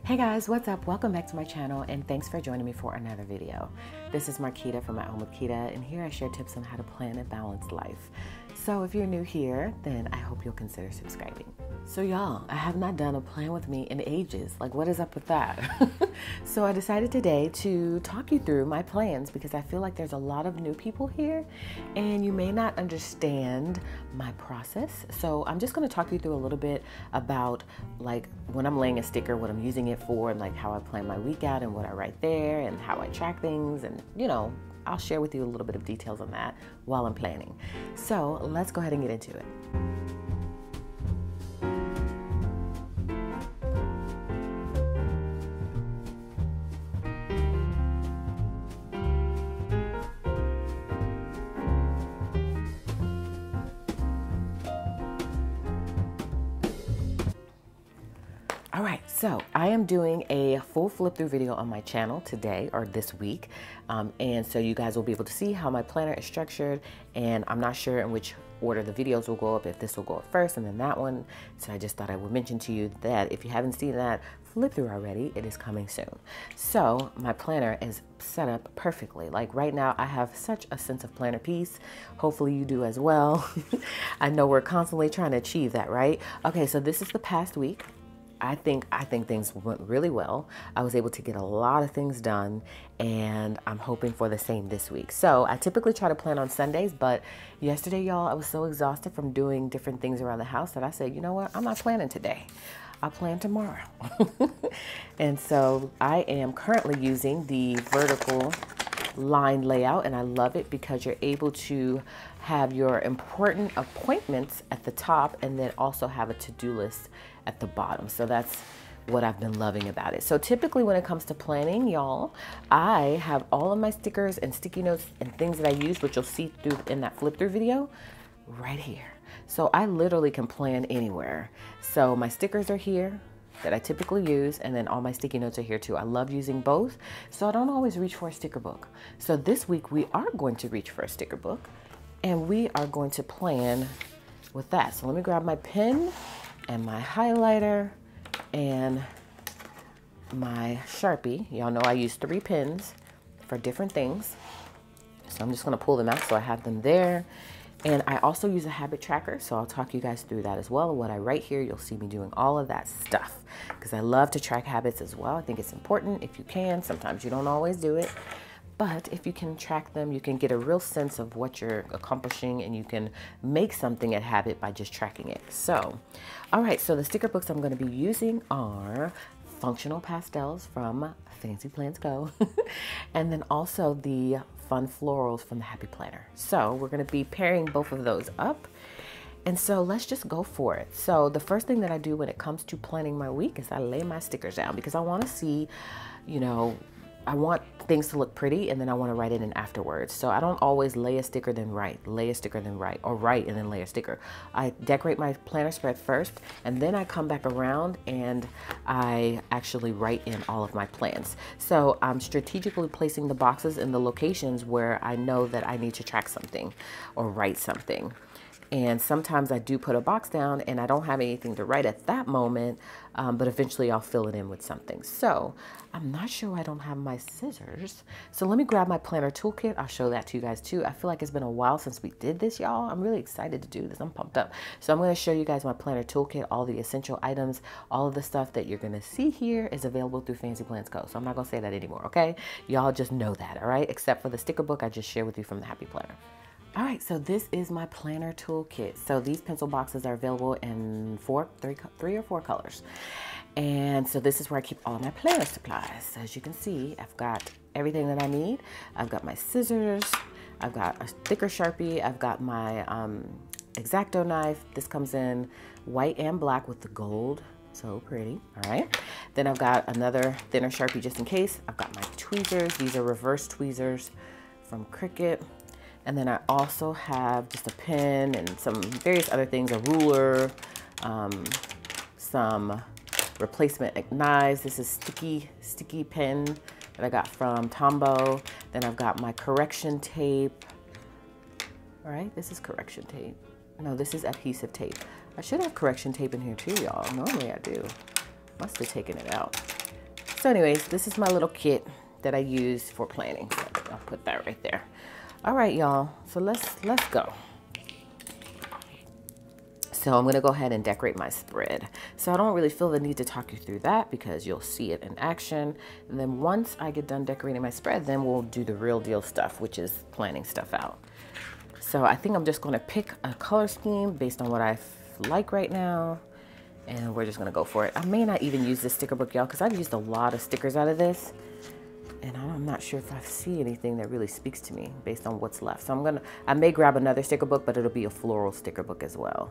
Hey guys, what's up? Welcome back to my channel and thanks for joining me for another video. This is Quita from AtHomeWithQuita, and here I share tips on how to plan a balanced life. So if you're new here, then I hope you'll consider subscribing. So y'all, I have not done a plan with me in ages. Like, what is up with that? So I decided today to talk you through my plans because I feel like there's a lot of new people here and you may not understand my process. So I'm just going to talk you through a little bit about like when I'm laying a sticker, what I'm using it for, and like how I plan my week out and what I write there and how I track things, and I'll share with you a little bit of details on that while I'm planning. So let's go ahead and get into it. All right, so I am doing a full flip through video on my channel today or this week. And so you guys will be able to see how my planner is structured, and I'm not sure in which order the videos will go up, if this will go up first and then that one. So I just thought I would mention to you that if you haven't seen that flip through already, it is coming soon. So my planner is set up perfectly. Like right now I have such a sense of planner peace. Hopefully you do as well. I know we're constantly trying to achieve that, right? Okay, so this is the past week. I think things went really well. I was able to get a lot of things done, and I'm hoping for the same this week. So I typically try to plan on Sundays, but yesterday, y'all, I was so exhausted from doing different things around the house that I said, you know what, I'm not planning today. I'll plan tomorrow. And so I am currently using the vertical line layout, and I love it because you're able to have your important appointments at the top and then also have a to-do list at the bottom. So that's what I've been loving about it. So typically when it comes to planning, y'all, I have all of my stickers and sticky notes and things that I use, which you'll see through in that flip through video right here. So I literally can plan anywhere. So my stickers are here that I typically use, and then all my sticky notes are here too. I love using both, so I don't always reach for a sticker book. So this week we are going to reach for a sticker book, and we are going to plan with that. So let me grab my pen and my highlighter and my Sharpie. Y'all know I use 3 pens for different things. So I'm just gonna pull them out so I have them there. And I also use a habit tracker, so I'll talk you guys through that as well. What I write here, you'll see me doing all of that stuff because I love to track habits as well. I think it's important if you can. Sometimes you don't always do it, but if you can track them, you can get a real sense of what you're accomplishing, and you can make something a habit by just tracking it. So, all right, so the sticker books I'm going to be using are Functional Pastels from Fancy Plans Go, and then also the Fun Florals from the Happy Planner. So we're going to be pairing both of those up. And so let's just go for it. So the first thing that I do when it comes to planning my week is I lay my stickers down because I want to see, I want things to look pretty, and then I want to write it in afterwards. So I don't always lay a sticker then write, lay a sticker then write, or write and then lay a sticker. I decorate my planner spread first, and then I come back around and I actually write in all of my plans. So I'm strategically placing the boxes in the locations where I know that I need to track something or write something. And sometimes I do put a box down and I don't have anything to write at that moment, but eventually I'll fill it in with something. So I'm not sure I don't have my scissors. So let me grab my planner toolkit. I'll show that to you guys too. I feel like it's been a while since we did this, y'all. I'm really excited to do this. I'm pumped up. So I'm going to show you guys my planner toolkit, all the essential items, all of the stuff that you're going to see here is available through Fancy Plans Go. So I'm not going to say that anymore, okay? Y'all just know that, all right? Except for the sticker book I just shared with you from the Happy Planner. All right, so this is my planner toolkit. So these pencil boxes are available in three or four colors. And so this is where I keep all of my planner supplies. As you can see, I've got everything that I need. I've got my scissors, I've got a thicker Sharpie, I've got my X-Acto knife. This comes in white and black with the gold. So pretty, all right? Then I've got another thinner Sharpie just in case. I've got my tweezers. These are reverse tweezers from Cricut. And then I also have just a pen and some various other things, a ruler, some replacement knives. This is sticky pen that I got from Tombow. Then I've got my correction tape. All right, this is correction tape. No, this is adhesive tape. I should have correction tape in here too, y'all. Normally I do. Must have taken it out. So anyways, this is my little kit that I use for planning. So I'll put that right there. All right, y'all. So let's go. So I'm going to go ahead and decorate my spread. So I don't really feel the need to talk you through that because you'll see it in action. And then once I get done decorating my spread, then we'll do the real deal stuff, which is planning stuff out. So I think I'm just going to pick a color scheme based on what I like right now. And we're just going to go for it. I may not even use this sticker book, y'all, because I've used a lot of stickers out of this. And I'm not sure if I see anything that really speaks to me based on what's left. So I may grab another sticker book, but it'll be a floral sticker book as well.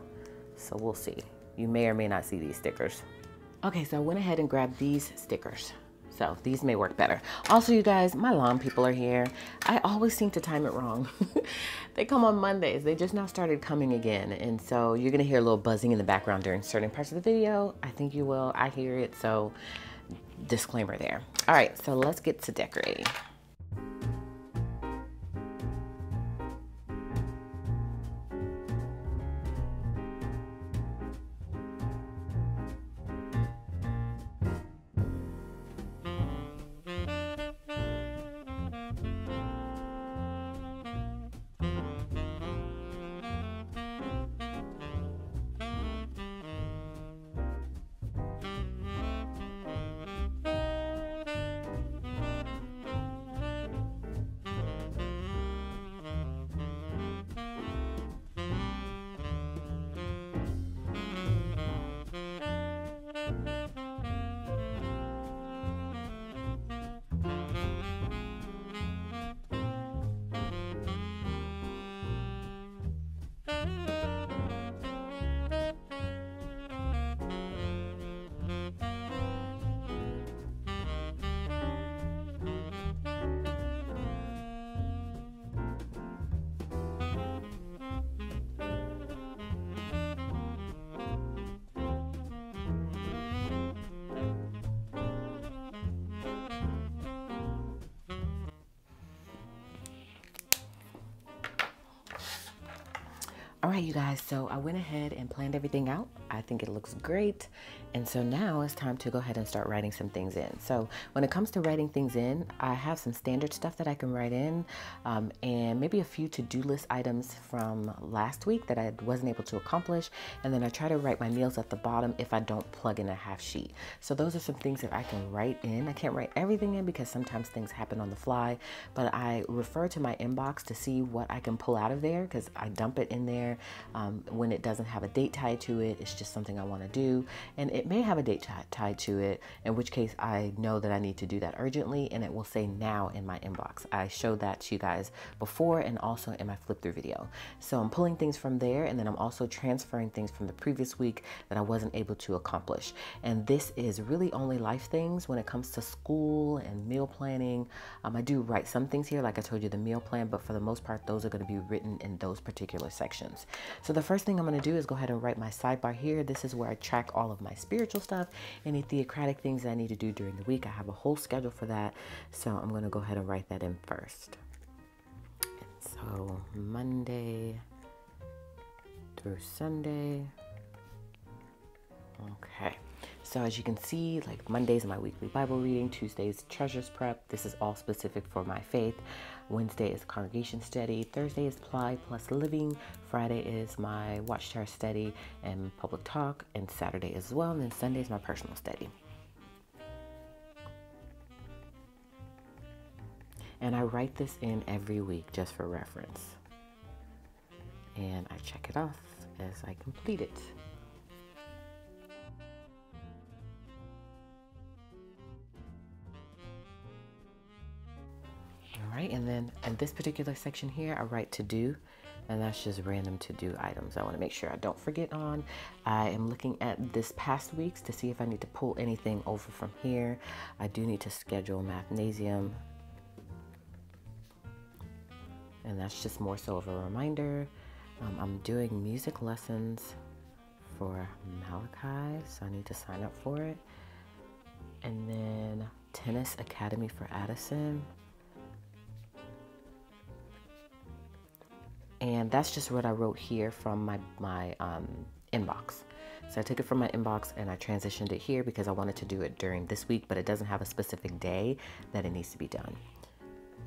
So we'll see. You may or may not see these stickers. Okay, so I went ahead and grabbed these stickers. So these may work better. Also, you guys, my lawn people are here. I always seem to time it wrong. They come on Mondays. They just now started coming again. And so you're gonna hear a little buzzing in the background during certain parts of the video. I think you will. I hear it, so disclaimer there. All right, so let's get to decorating. All right, you guys, so I went ahead and planned everything out. I think it looks great. And so now it's time to go ahead and start writing some things in. So when it comes to writing things in, I have some standard stuff that I can write in and maybe a few to-do list items from last week that I wasn't able to accomplish. And then I try to write my meals at the bottom if I don't plug in a half sheet. So those are some things that I can write in. I can't write everything in because sometimes things happen on the fly, but I refer to my inbox to see what I can pull out of there because I dump it in there when it doesn't have a date tied to it. It's just something I want to do, and it may have a date tied to it, in which case I know that I need to do that urgently, and it will say now in my inbox. I showed that to you guys before and also in my flip through video. So I'm pulling things from there, and then I'm also transferring things from the previous week that I wasn't able to accomplish. And this is really only life things when it comes to school and meal planning. I do write some things here, like I told you, the meal plan, but for the most part, those are going to be written in those particular sections. So the first thing I'm going to do is go ahead and write my sidebar here. This is where I track all of my spiritual stuff, any theocratic things that I need to do during the week. I have a whole schedule for that. So I'm going to go ahead and write that in first. So Monday through Sunday. Okay. So as you can see, like Monday's my weekly Bible reading, Tuesday's treasures prep. This is all specific for my faith. Wednesday is congregation study. Thursday is Apply plus living. Friday is my Watchtower study and public talk, and Saturday as well. And then Sunday is my personal study. And I write this in every week just for reference. And I check it off as I complete it. All right, and then in this particular section here, I write to do, and that's just random to do items I want to make sure I don't forget on. I am looking at this past week's to see if I need to pull anything over from here. I do need to schedule mathnasium, and that's just more so of a reminder. I'm doing music lessons for Malachi, so I need to sign up for it. And then tennis academy for Addison. And that's just what I wrote here from my inbox. So I took it from my inbox and I transitioned it here because I wanted to do it during this week, but it doesn't have a specific day that it needs to be done.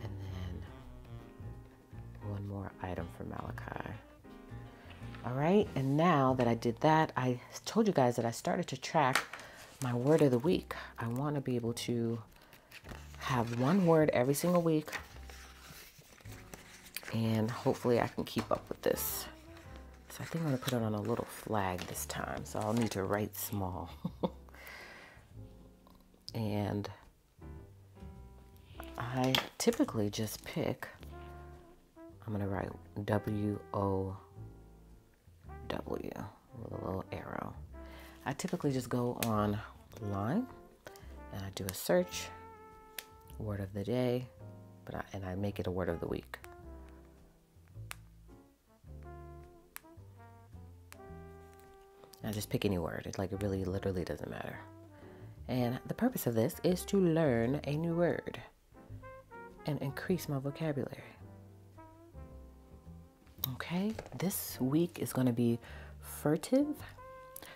And then one more item for Malachi. All right, and now that I did that, I told you guys that I started to track my word of the week. I want to be able to have one word every single week, and hopefully I can keep up with this. So I think I'm going to put it on a little flag this time, so I'll need to write small. And I typically just pick, I'm going to write W-O-W with a little arrow. I typically just go online and I do a search, word of the day, and I make it a word of the week. I just pick any word. It really literally doesn't matter. And the purpose of this is to learn a new word and increase my vocabulary. Okay, this week is going to be furtive.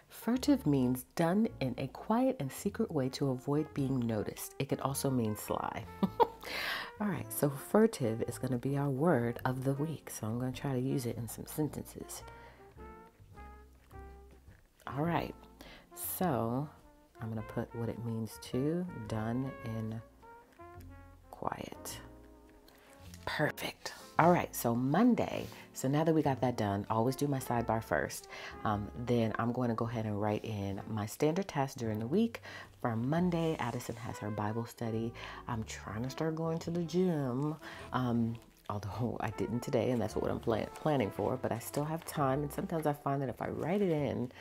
Furtive means done in a quiet and secret way to avoid being noticed. It could also mean sly. All right, so furtive is going to be our word of the week. So I'm going to try to use it in some sentences. All right, so I'm going to put what it means to done in quiet. Perfect. All right, so Monday. So now that we got that done, I always do my sidebar first. Then I'm going to go ahead and write in my standard tasks during the week. For Monday, Addison has her Bible study. I'm trying to start going to the gym, although I didn't today, and that's what I'm planning for, but I still have time. And sometimes I find that if I write it in,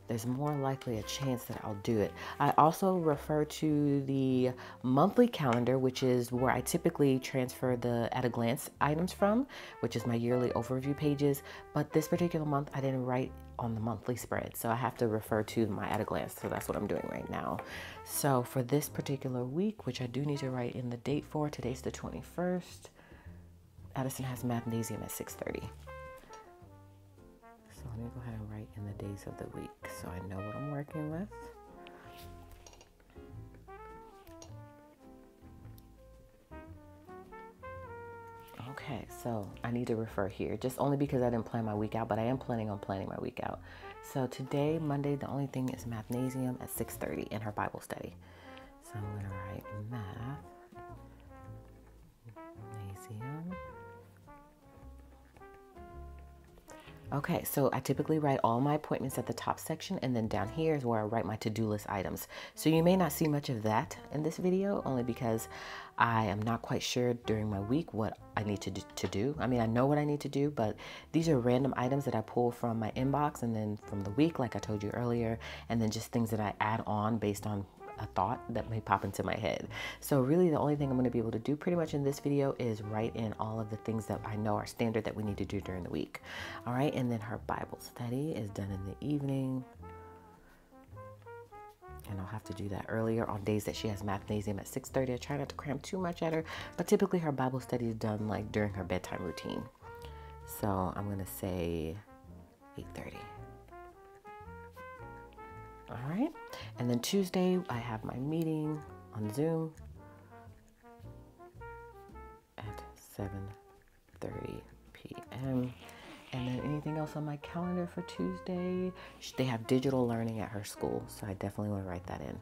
there's more likely a chance that I'll do it. I also refer to the monthly calendar, which is where I typically transfer the at a glance items from, which is my yearly overview pages. But this particular month, I didn't write on the monthly spread, so I have to refer to my at a glance. So that's what I'm doing right now. So for this particular week, which I do need to write in the date for, today's the 21st. Addison has mathnasium at 6:30. So let me go ahead and write in the days of the week so I know what I'm working with. Okay, so I need to refer here, just only because I didn't plan my week out, but I am planning on planning my week out. So today, Monday, the only thing is mathnasium at 6:30 in her Bible study. So I'm going to write mathnasium. Okay, so I typically write all my appointments at the top section, and then down here is where I write my to-do list items. So you may not see much of that in this video, only because I am not quite sure during my week what I need to do. I mean, I know what I need to do, but these are random items that I pull from my inbox and then from the week, like I told you earlier, and then just things that I add on based on a thought that may pop into my head. So really the only thing I'm going to be able to do pretty much in this video is write in all of the things that I know are standard that we need to do during the week. All right, and then her Bible study is done in the evening. And I'll have to do that earlier on days that she has mathnasium at 6:30. I try not to cram too much at her, but typically her Bible study is done like during her bedtime routine. So I'm going to say 8:30. All right, and then Tuesday I have my meeting on Zoom at 7:30 p.m. And then anything else on my calendar for Tuesday? They have digital learning at her school, so I definitely want to write that in.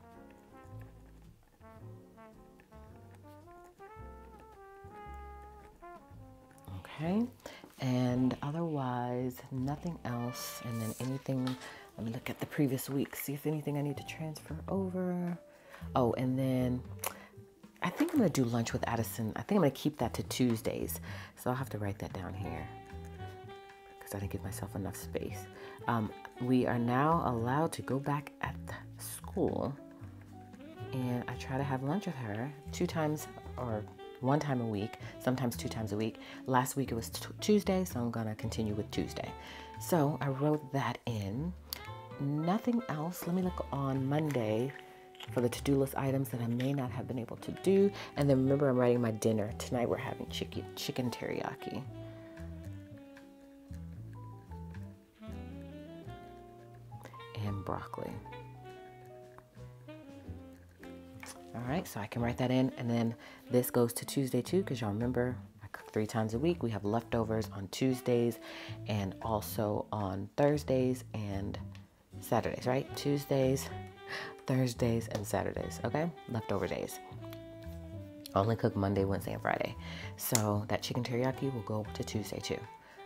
Okay, and otherwise nothing else. And then anything, let me look at the previous week, see if anything I need to transfer over. Oh, and then I think I'm going to do lunch with Addison. I think I'm going to keep that to Tuesdays. So I'll have to write that down here because I didn't give myself enough space. We are now allowed to go back at school, and I try to have lunch with her 2 times or 1 time a week, sometimes 2 times a week. Last week it was Tuesday, so I'm going to continue with Tuesday. So I wrote that in. Nothing else. Let me look on Monday for the to-do list items that I may not have been able to do. And then remember, I'm writing my dinner. Tonight we're having chicken teriyaki. And broccoli. All right, so I can write that in, and then this goes to Tuesday too, because y'all remember I cook 3 times a week. We have leftovers on Tuesdays and also on Thursdays and Saturdays, right? Tuesdays, Thursdays, and Saturdays, okay? Leftover days. I only cook Monday, Wednesday, and Friday. So that chicken teriyaki will go to Tuesday too.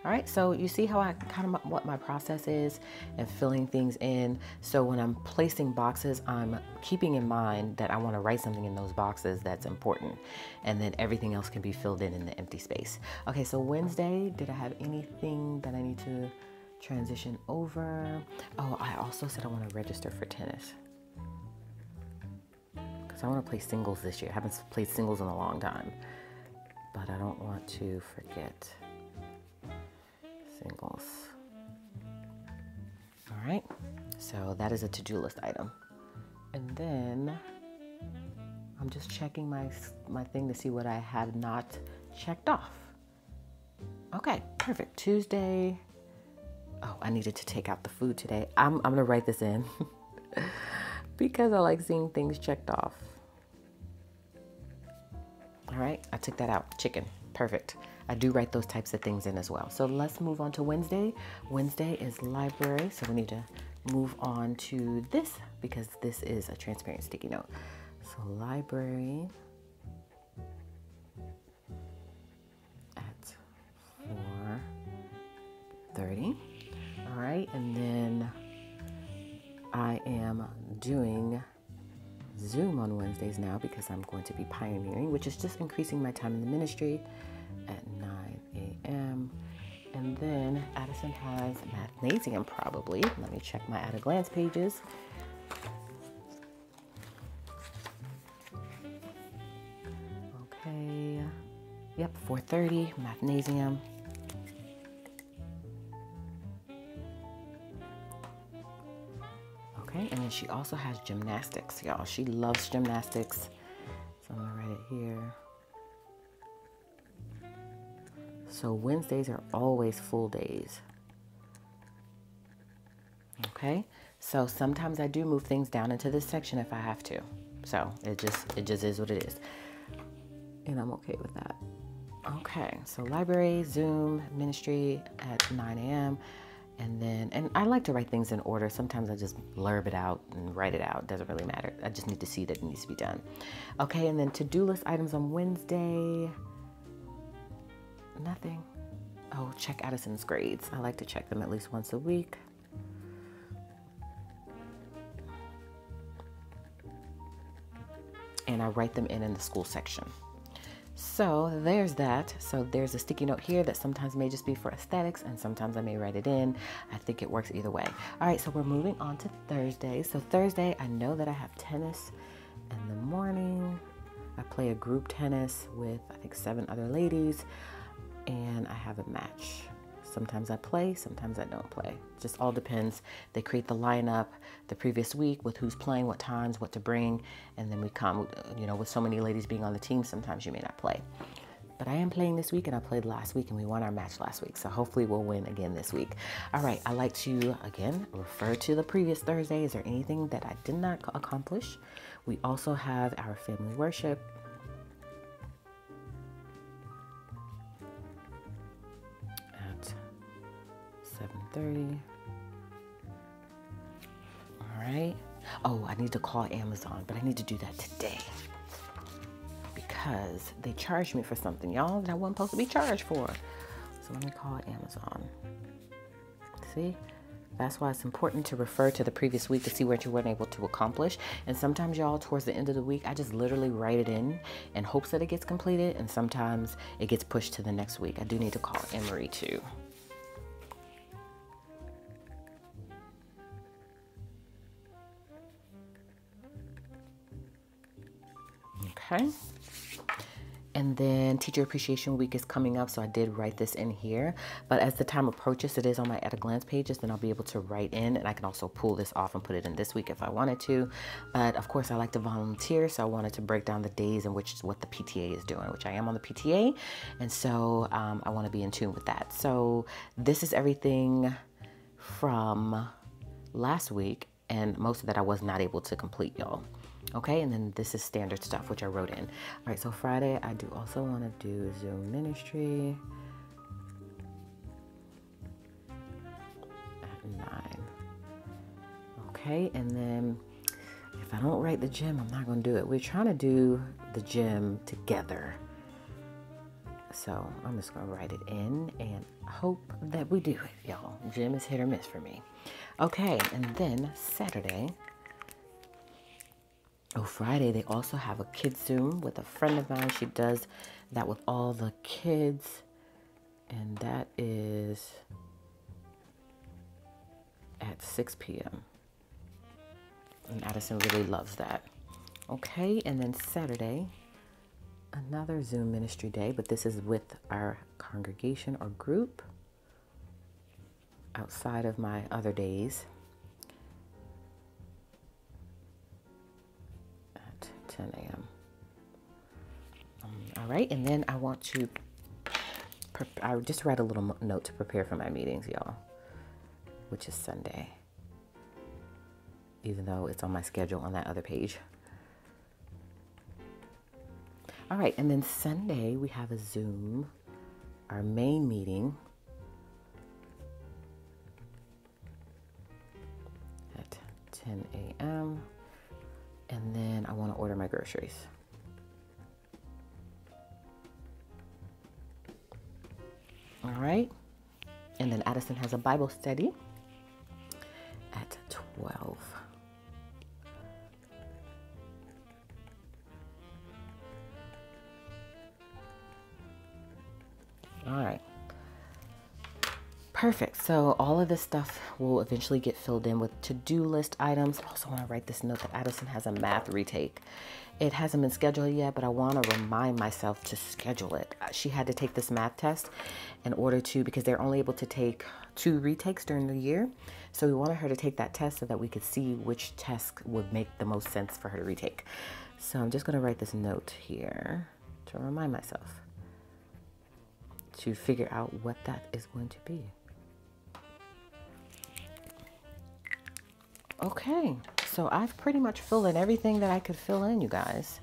All right, so you see how I kind of what my process is and filling things in. So when I'm placing boxes, I'm keeping in mind that I want to write something in those boxes that's important, and then everything else can be filled in the empty space. Okay, so Wednesday, did I have anything that I need to transition over? Oh, I also said I want to register for tennis, because I want to play singles this year. I haven't played singles in a long time, but I don't want to forget singles. All right, so that is a to-do list item. And then I'm just checking my thing to see what I have not checked off. Okay, perfect. Tuesday. Oh, I needed to take out the food today. I'm gonna write this in because I like seeing things checked off. All right, I took that out. Chicken, perfect. I do write those types of things in as well. So let's move on to Wednesday. Wednesday is library, so we need to move on to this because this is a transparent sticky note. So library at 4:30. All right, and then I am doing Zoom on Wednesdays now because I'm going to be pioneering, which is just increasing my time in the ministry at 9 a.m. And then Addison has mathnasium probably. Let me check my at-a-glance pages. Okay, yep, 4:30, mathnasium. Okay, and then she also has gymnastics, y'all. She loves gymnastics. So I'm gonna write it here. So Wednesdays are always full days. Okay, so sometimes I do move things down into this section if I have to. So it just is what it is. And I'm okay with that. Okay, so library, Zoom, ministry at 9 a.m. And I like to write things in order. Sometimes I just blurb it out and write it out. It doesn't really matter. I just need to see that it needs to be done. Okay, and then to-do list items on Wednesday. Nothing. Oh, check Addison's grades. I like to check them at least once a week. And I write them in the school section. So there's that. So there's a sticky note here that sometimes may just be for aesthetics and sometimes I may write it in. I think it works either way. All right, so we're moving on to Thursday. So Thursday, I know that I have tennis in the morning. I play a group tennis with, I think, 7 other ladies, and I have a match. Sometimes I play, sometimes I don't play. Just all depends. They create the lineup the previous week with who's playing, what times, what to bring, and then we come, you know, with so many ladies being on the team, sometimes you may not play. But I am playing this week, and I played last week, and we won our match last week, so hopefully we'll win again this week. All right, I like to, again, refer to the previous Thursday. Is there anything that I did not accomplish? We also have our family worship. At 7:30. All right. Oh, I need to call Amazon, but I need to do that today because they charged me for something, y'all, that I wasn't supposed to be charged for. So let me call Amazon. See? That's why it's important to refer to the previous week to see what you weren't able to accomplish. And sometimes, y'all, towards the end of the week, I just literally write it in hopes that it gets completed. And sometimes it gets pushed to the next week. I do need to call Emery too. Okay. And then Teacher Appreciation Week is coming up, so I did write this in here. But as the time approaches, it is on my at a glance pages, then I'll be able to write in, and I can also pull this off and put it in this week if I wanted to. But of course, I like to volunteer, so I wanted to break down the days in which what the PTA is doing, which I am on the PTA, and so I want to be in tune with that. So this is everything from last week. and most of that I was not able to complete, y'all. Okay, and then this is standard stuff, which I wrote in. All right, so Friday, I do also want to do Zoom ministry at 9. Okay, and then if I don't write the gym, I'm not going to do it. We're trying to do the gym together. So I'm just going to write it in and hope that we do it, y'all. Gym is hit or miss for me. Okay, and then Saturday. Oh, Friday, they also have a kids Zoom with a friend of mine. She does that with all the kids. And that is at 6 p.m. And Addison really loves that. Okay, and then Saturday, another Zoom ministry day, but this is with our congregation or group outside of my other days. 10 a.m. All right, and then I want to, I just write a little note to prepare for my meetings, y'all, which is Sunday, even though it's on my schedule on that other page. All right, and then Sunday we have a Zoom, our main meeting at 10 a.m. And then I want to order my groceries. All right. And then Addison has a Bible study at 12. All right. Perfect. So all of this stuff will eventually get filled in with to-do list items. I also want to write this note that Addison has a math retake. It hasn't been scheduled yet, but I want to remind myself to schedule it. She had to take this math test in order to, because they're only able to take 2 retakes during the year. So we wanted her to take that test so that we could see which test would make the most sense for her to retake. So I'm just going to write this note here to remind myself to figure out what that is going to be. Okay, so I've pretty much filled in everything that I could fill in, you guys.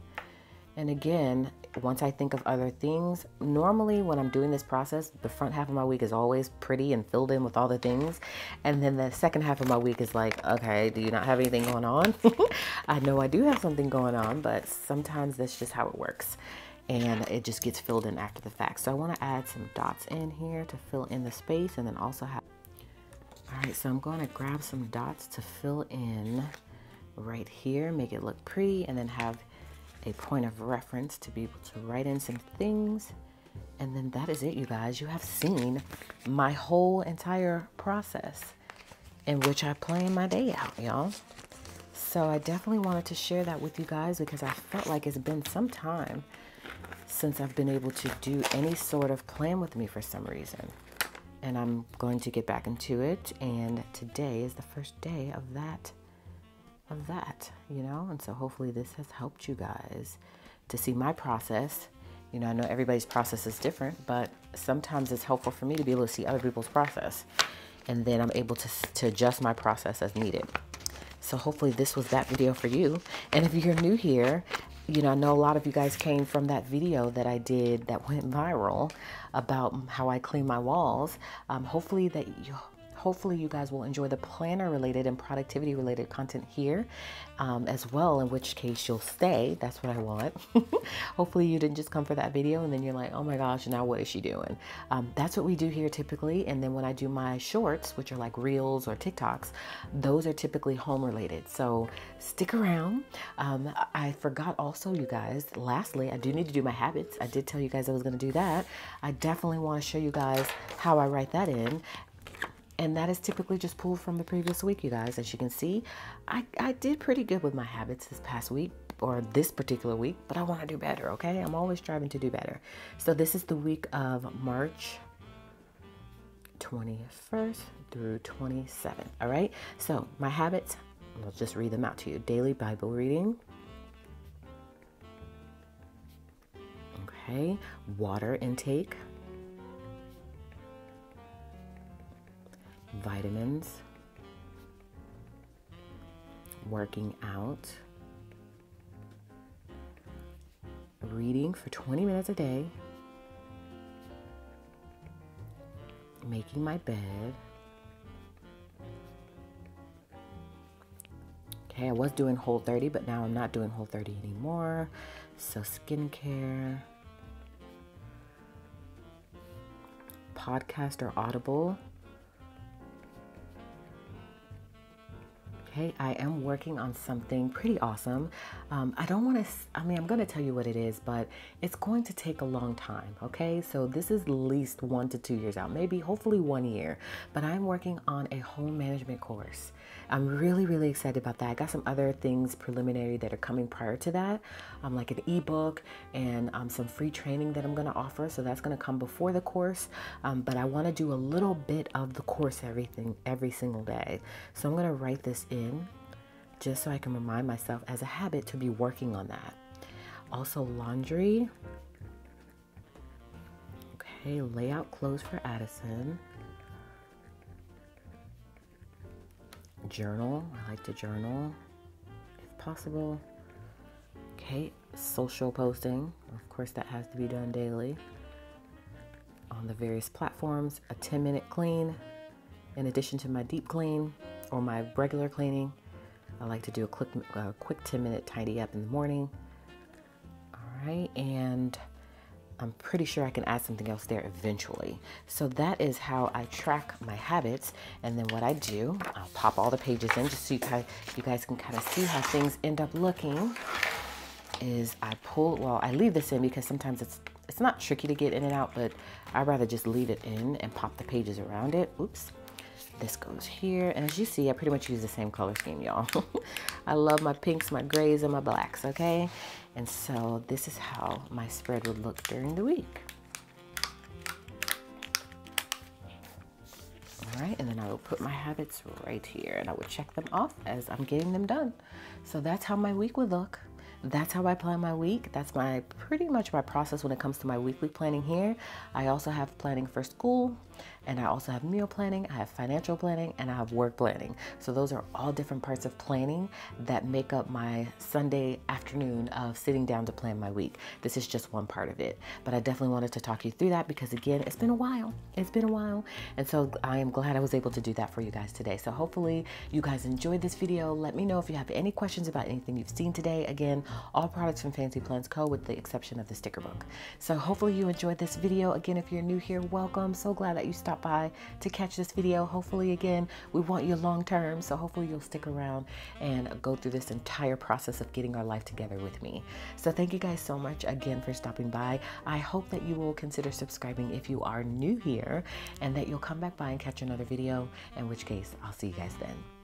And again, once I think of other things, normally when I'm doing this process, the front half of my week is always pretty and filled in with all the things. And then the second half of my week is like, okay, do you not have anything going on? I know I do have something going on, but sometimes that's just how it works. And it just gets filled in after the fact. So I want to add some dots in here to fill in the space, and then also have. All right, so I'm going to grab some dots to fill in right here, make it look pretty, and then have a point of reference to be able to write in some things. And then that is it, you guys. You have seen my whole entire process in which I plan my day out, y'all. So I definitely wanted to share that with you guys because I felt like it's been some time since I've been able to do any sort of plan with me for some reason. And I'm going to get back into it. And today is the first day of that, you know? And so hopefully this has helped you guys to see my process. You know, I know everybody's process is different, but sometimes it's helpful for me to be able to see other people's process. And then I'm able to adjust my process as needed. So hopefully this was that video for you. And if you're new here, you know, I know a lot of you guys came from that video that I did that went viral about how I clean my walls. Hopefully you guys will enjoy the planner related and productivity related content here as well, in which case you'll stay. That's what I want. Hopefully you didn't just come for that video and then you're like, oh my gosh, now what is she doing? That's what we do here typically. And then when I do my shorts, which are like reels or TikToks, those are typically home related. So stick around. I forgot also, you guys, lastly, I do need to do my habits. I did tell you guys I was going to do that. I definitely want to show you guys how I write that in. And that is typically just pulled from the previous week, you guys. As you can see, I did pretty good with my habits this past week, or this particular week, but I want to do better, okay? I'm always striving to do better. So this is the week of March 21st through 27th, all right? So my habits, I'll just read them out to you. Daily Bible reading. Okay, water intake. Vitamins, working out, reading for 20 minutes a day, making my bed. Okay, I was doing Whole30, but now I'm not doing Whole30 anymore. So skincare, podcast or Audible. Okay, I am working on something pretty awesome. I don't want to, I'm going to tell you what it is, but it's going to take a long time. Okay, so this is at least 1 to 2 years out, maybe hopefully 1 year, but I'm working on a home management course. I'm really, really excited about that. I got some other things preliminary that are coming prior to that, like an ebook and some free training that I'm going to offer. So that's going to come before the course. But I want to do a little bit of the course every single day. So I'm going to write this in just so I can remind myself as a habit to be working on that. Also laundry. Okay, lay out clothes for Addison. Journal. I like to journal if possible. Okay, social posting. Of course, that has to be done daily on the various platforms. A 10-minute clean in addition to my deep clean or my regular cleaning. I like to do a quick 10-minute tidy up in the morning. All right, and I'm pretty sure I can add something else there eventually. So that is how I track my habits. And then what I do, I'll pop all the pages in just so you guys can kind of see how things end up looking, is I leave this in because sometimes it's not tricky to get in and out, but I'd rather just leave it in and pop the pages around it. Oops. This goes here. And as you see, I pretty much use the same color scheme, y'all. I love my pinks, my grays, and my blacks, okay? And so this is how my spread would look during the week. All right, and then I will put my habits right here and I would check them off as I'm getting them done. So that's how my week would look. That's how I plan my week. That's pretty much my process when it comes to my weekly planning here. I also have planning for school, and I also have meal planning, I have financial planning, and I have work planning. So those are all different parts of planning that make up my Sunday afternoon of sitting down to plan my week. This is just one part of it, but I definitely wanted to talk you through that because again, it's been a while. It's been a while. And so I am glad I was able to do that for you guys today. So hopefully you guys enjoyed this video. Let me know if you have any questions about anything you've seen today. Again, all products from Fancy Plans Co. with the exception of the sticker book. So hopefully you enjoyed this video. Again, if you're new here, welcome. So glad that you stopped by to catch this video. Hopefully, again, we want you long term, so hopefully you'll stick around and go through this entire process of getting our life together with me. So thank you guys so much again for stopping by. I hope that you will consider subscribing if you are new here and that you'll come back by and catch another video, in which case I'll see you guys then.